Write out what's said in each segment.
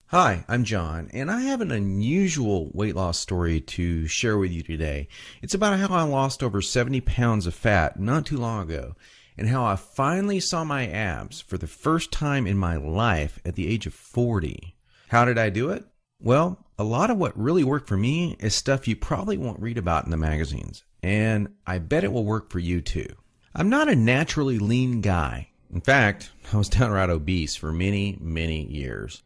Hi, I'm John, and I have an unusual weight loss story to share with you today. It's about how I lost over 70 pounds of fat not too long ago, and how I finally saw my abs for the first time in my life at the age of 40. How did I do it? Well, a lot of what really worked for me is stuff you probably won't read about in the magazines, and I bet it will work for you too. I'm not a naturally lean guy. In fact, I was downright obese for many years.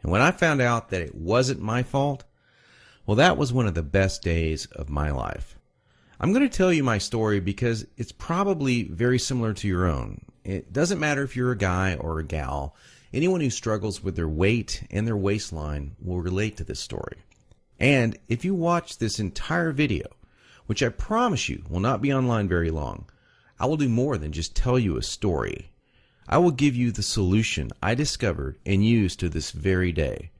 And when I found out that it wasn't my fault, well, that was one of the best days of my life. I'm going to tell you my story because it's probably very similar to your own. It doesn't matter if you're a guy or a gal. Anyone who struggles with their weight and their waistline will relate to this story. And if you watch this entire video, which I promise you will not be online very long, I will do more than just tell you a story. I will give you the solution I discovered and use to this very day.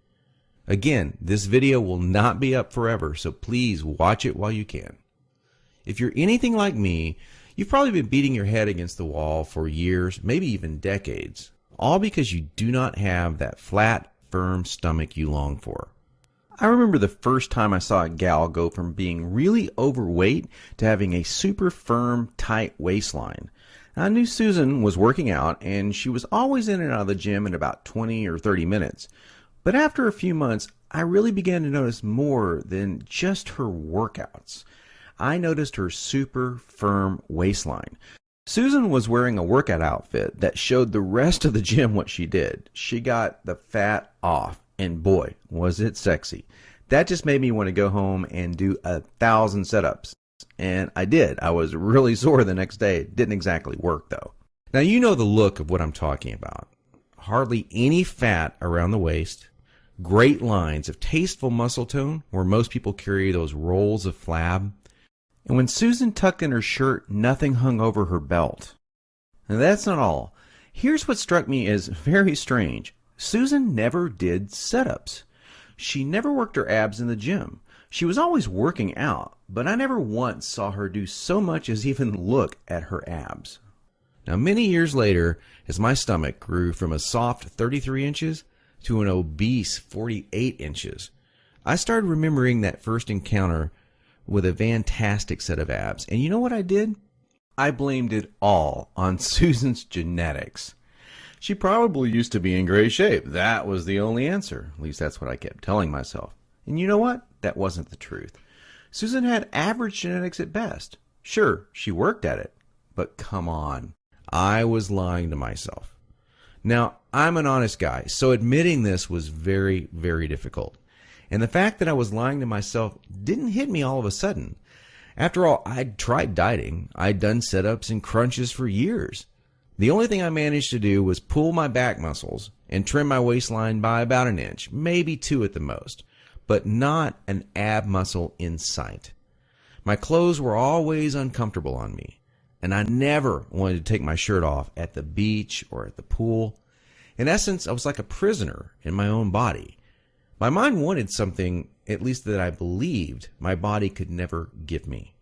Again, this video will not be up forever, so please watch it while you can. If you're anything like me, you've probably been beating your head against the wall for years, maybe even decades, all because you do not have that flat, firm stomach you long for. I remember the first time I saw a gal go from being really overweight to having a super firm, tight waistline. I knew Susan was working out, and she was always in and out of the gym in about 20 or 30 minutes. But after a few months, I really began to notice more than just her workouts. I noticed her super firm waistline. Susan was wearing a workout outfit that showed the rest of the gym what she did. She got the fat off, and boy, was it sexy. That just made me want to go home and do 1,000 setups. And I did. I was really sore the next day. It didn't exactly work, though. Now, you know the look of what I'm talking about. Hardly any fat around the waist, great lines of tasteful muscle tone where most people carry those rolls of flab. And when Susan tucked in her shirt, nothing hung over her belt. And that's not all. Here's what struck me as very strange. Susan never did setups. She never worked her abs in the gym. She was always working out, but I never once saw her do so much as even look at her abs. Now, many years later, as my stomach grew from a soft 33 inches to an obese 48 inches, I started remembering that first encounter with a fantastic set of abs. And you know what I did? I blamed it all on Susan's genetics. She probably used to be in great shape. That was the only answer. At least that's what I kept telling myself. And you know what? That wasn't the truth. Susan had average genetics at best. Sure, she worked at it. But come on. I was lying to myself. Now, I'm an honest guy, so admitting this was very difficult. And the fact that I was lying to myself didn't hit me all of a sudden. After all, I'd tried dieting. I'd done sit-ups and crunches for years. The only thing I managed to do was pull my back muscles and trim my waistline by about an inch, maybe 2 at the most, but not an ab muscle in sight. My clothes were always uncomfortable on me, and I never wanted to take my shirt off at the beach or at the pool. In essence, I was like a prisoner in my own body. My mind wanted something, at least that I believed, my body could never give me.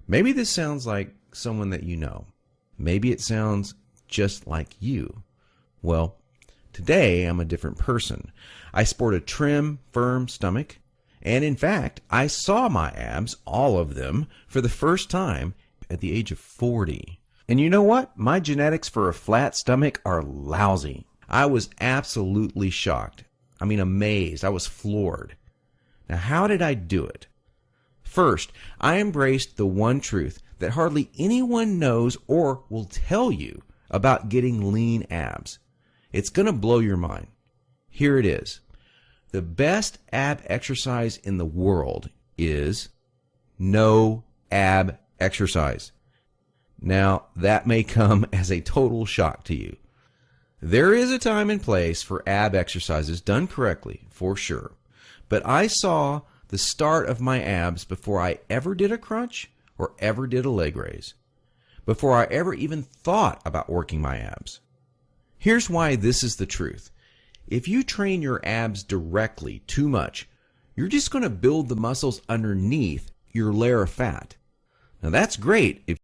Maybe this sounds like someone that you know. Maybe it sounds just like you. Well, today I'm a different person. I sport a trim, firm stomach, and in fact, I saw my abs, all of them, for the first time at the age of 40. And you know what? My genetics for a flat stomach are lousy. I was absolutely shocked. I mean, amazed. I was floored. Now, how did I do it? First, I embraced the one truth that hardly anyone knows or will tell you about getting lean abs. It's going to blow your mind. Here it is. The best ab exercise in the world is no ab exercise. Now, that may come as a total shock to you. There is a time and place for ab exercises done correctly, for sure. But I saw the start of my abs before I ever did a crunch or ever did a leg raise, before I ever even thought about working my abs. Here's why this is the truth. If you train your abs directly too much, you're just going to build the muscles underneath your layer of fat. Now that's great if